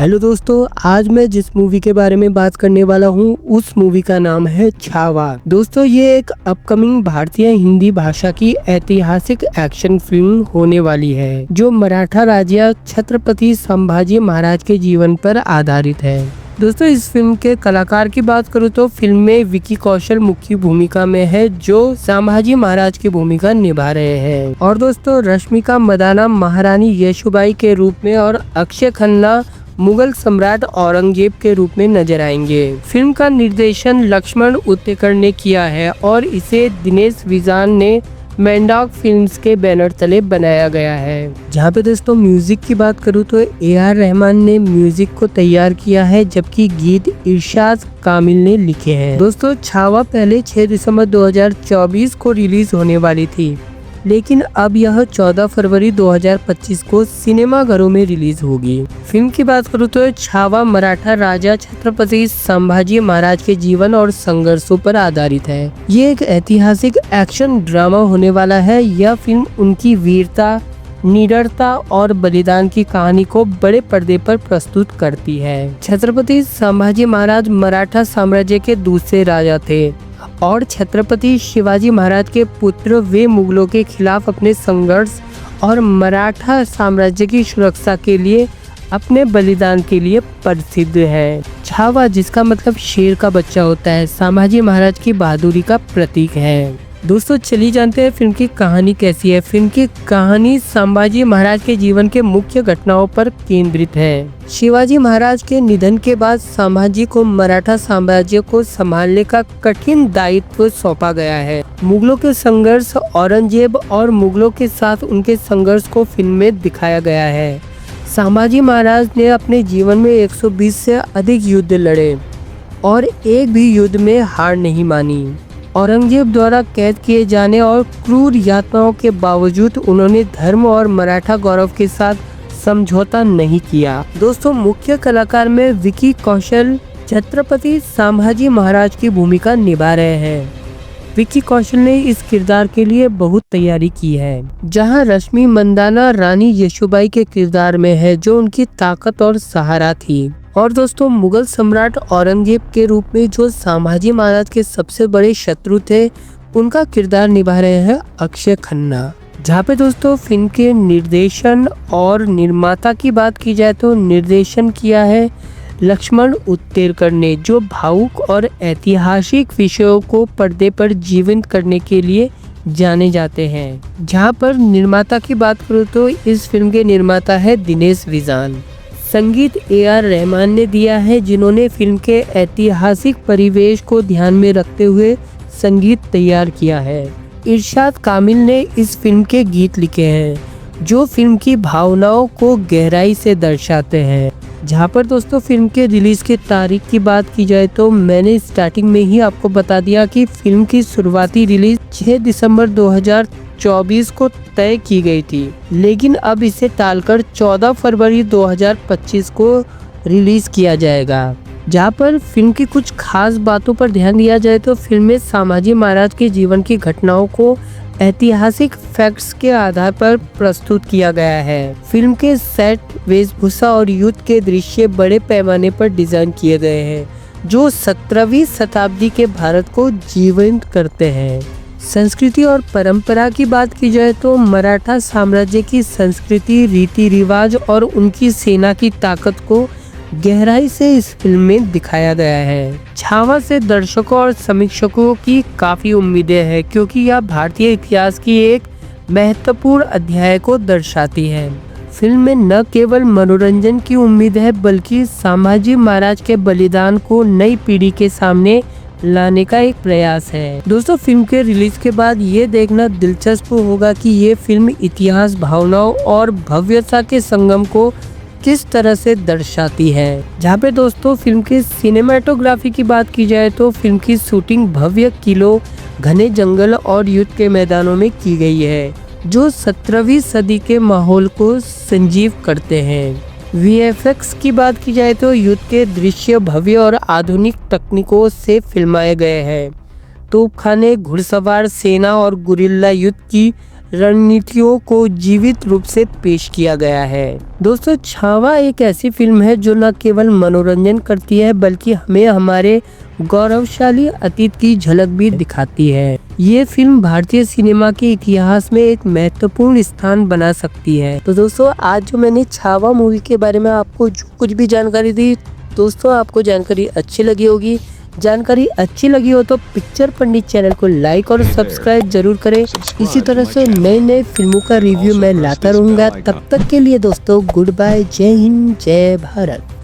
Hello दोस्तों, आज मैं जिस मूवी के बारे में बात करने वाला हूँ उस मूवी का नाम है छावा। दोस्तों, ये एक अपकमिंग भारतीय हिंदी भाषा की ऐतिहासिक एक्शन फिल्म होने वाली है जो मराठा राजा छत्रपति संभाजी महाराज के जीवन पर आधारित है। दोस्तों, इस फिल्म के कलाकार की बात करूँ तो फिल्म में विकी कौशल मुख्य भूमिका में है जो संभाजी महाराज की भूमिका निभा रहे हैं। और दोस्तों, रश्मिका मंदाना महारानी येसुबाई के रूप में और अक्षय खन्ना मुगल सम्राट औरंगजेब के रूप में नजर आएंगे। फिल्म का निर्देशन लक्ष्मण उत्तेकर ने किया है और इसे दिनेश विजान ने मैंडॉक फिल्म्स के बैनर तले बनाया गया है। जहाँ पे दोस्तों म्यूजिक की बात करूँ तो AR रहमान ने म्यूजिक को तैयार किया है, जबकि गीत इरशाद कामिल ने लिखे हैं। दोस्तों, छावा पहले 6 दिसंबर 2024 को रिलीज होने वाली थी, लेकिन अब यह 14 फरवरी 2025 को सिनेमाघरों में रिलीज होगी। फिल्म की बात करूँ तो छावा मराठा राजा छत्रपति संभाजी महाराज के जीवन और संघर्षों पर आधारित है। ये एक ऐतिहासिक एक्शन ड्रामा होने वाला है। यह फिल्म उनकी वीरता, निडरता और बलिदान की कहानी को बड़े पर्दे पर प्रस्तुत करती है। छत्रपति संभाजी महाराज मराठा साम्राज्य के दूसरे राजा थे और छत्रपति शिवाजी महाराज के पुत्र वे मुगलों के खिलाफ अपने संघर्ष और मराठा साम्राज्य की सुरक्षा के लिए अपने बलिदान के लिए प्रसिद्ध है। छावा, जिसका मतलब शेर का बच्चा होता है, संभाजी महाराज की बहादुरी का प्रतीक है। दोस्तों, चलिए जानते हैं फिल्म की कहानी कैसी है। फिल्म की कहानी संभाजी महाराज के जीवन के मुख्य घटनाओं पर केंद्रित है। शिवाजी महाराज के निधन के बाद संभाजी को मराठा साम्राज्य को संभालने का कठिन दायित्व सौंपा गया है। मुगलों के संघर्ष, औरंगजेब और मुगलों के साथ उनके संघर्ष को फिल्म में दिखाया गया है। संभाजी महाराज ने अपने जीवन में 120 से अधिक युद्ध लड़े और एक भी युद्ध में हार नहीं मानी। औरंगजेब द्वारा कैद किए जाने और क्रूर यातनाओं के बावजूद उन्होंने धर्म और मराठा गौरव के साथ समझौता नहीं किया। दोस्तों, मुख्य कलाकार में विकी कौशल छत्रपति संभाजी महाराज की भूमिका निभा रहे हैं। विकी कौशल ने इस किरदार के लिए बहुत तैयारी की है, जहां रश्मि मंदाना रानी येसुबाई के किरदार में है जो उनकी ताकत और सहारा थी। और दोस्तों, मुगल सम्राट औरंगजेब के रूप में जो संभाजी महाराज के सबसे बड़े शत्रु थे, उनका किरदार निभा रहे हैं अक्षय खन्ना। जहाँ पे दोस्तों फिल्म के निर्देशन और निर्माता की बात की जाए तो निर्देशन किया है लक्ष्मण उत्तेकर ने, जो भावुक और ऐतिहासिक विषयों को पर्दे पर जीवंत करने के लिए जाने जाते हैं। जहाँ पर निर्माता की बात करूँ तो इस फिल्म के निर्माता है दिनेश विजान। संगीत AR रहमान ने दिया है, जिन्होंने फिल्म के ऐतिहासिक परिवेश को ध्यान में रखते हुए संगीत तैयार किया है। इरशाद कामिल ने इस फिल्म के गीत लिखे हैं, जो फिल्म की भावनाओं को गहराई से दर्शाते हैं। जहाँ पर दोस्तों फिल्म के रिलीज की तारीख की बात की जाए तो मैंने स्टार्टिंग में ही आपको बता दिया कि फिल्म की शुरुआती रिलीज 6 दिसंबर 2024 को तय की गई थी, लेकिन अब इसे टालकर 14 फरवरी 2025 को रिलीज किया जाएगा। जहाँ पर फिल्म की कुछ खास बातों पर ध्यान दिया जाए तो फिल्म में संभाजी महाराज के जीवन की घटनाओं को ऐतिहासिक फैक्ट्स के आधार पर प्रस्तुत किया गया है। फिल्म के सेट, वेशभूषा और युद्ध के दृश्य बड़े पैमाने पर डिजाइन किए गए हैं, जो 17वीं शताब्दी के भारत को जीवंत करते हैं। संस्कृति और परंपरा की बात की जाए तो मराठा साम्राज्य की संस्कृति, रीति रिवाज और उनकी सेना की ताकत को गहराई से इस फिल्म में दिखाया गया है। छावा से दर्शकों और समीक्षकों की काफी उम्मीदें हैं, क्योंकि यह भारतीय इतिहास की एक महत्वपूर्ण अध्याय को दर्शाती है। फिल्म में न केवल मनोरंजन की उम्मीद है, बल्कि संभाजी महाराज के बलिदान को नई पीढ़ी के सामने लाने का एक प्रयास है। दोस्तों, फिल्म के रिलीज के बाद ये देखना दिलचस्प होगा कि ये फिल्म इतिहास, भावनाओं और भव्यता के संगम को किस तरह से दर्शाती है। जहाँ पे दोस्तों फिल्म की सिनेमेटोग्राफी की बात की जाए तो फिल्म की शूटिंग भव्य किलों, घने जंगल और युद्ध के मैदानों में की गई है, जो 17वीं सदी के माहौल को संजीव करते हैं। VFX की बात की जाए तो युद्ध के दृश्य भव्य और आधुनिक तकनीकों से फिल्माए गए हैं। तोपखाने, घुड़सवार सेना और गुरिल्ला युद्ध की रणनीतियों को जीवित रूप से पेश किया गया है। दोस्तों, छावा एक ऐसी फिल्म है जो न केवल मनोरंजन करती है बल्कि हमें हमारे गौरवशाली अतीत की झलक भी दिखाती है। ये फिल्म भारतीय सिनेमा के इतिहास में एक महत्वपूर्ण स्थान बना सकती है। तो दोस्तों, आज जो मैंने छावा मूवी के बारे में आपको जो कुछ भी जानकारी दी, दोस्तों आपको जानकारी अच्छी लगी होगी। जानकारी अच्छी लगी हो तो पिक्चर पंडित चैनल को लाइक और सब्सक्राइब जरूर करें। इसी तरह से नए नए फिल्मों का रिव्यू मैं लाता रहूंगा। तब तक के लिए दोस्तों गुड बाय, जय हिंद, जय भारत।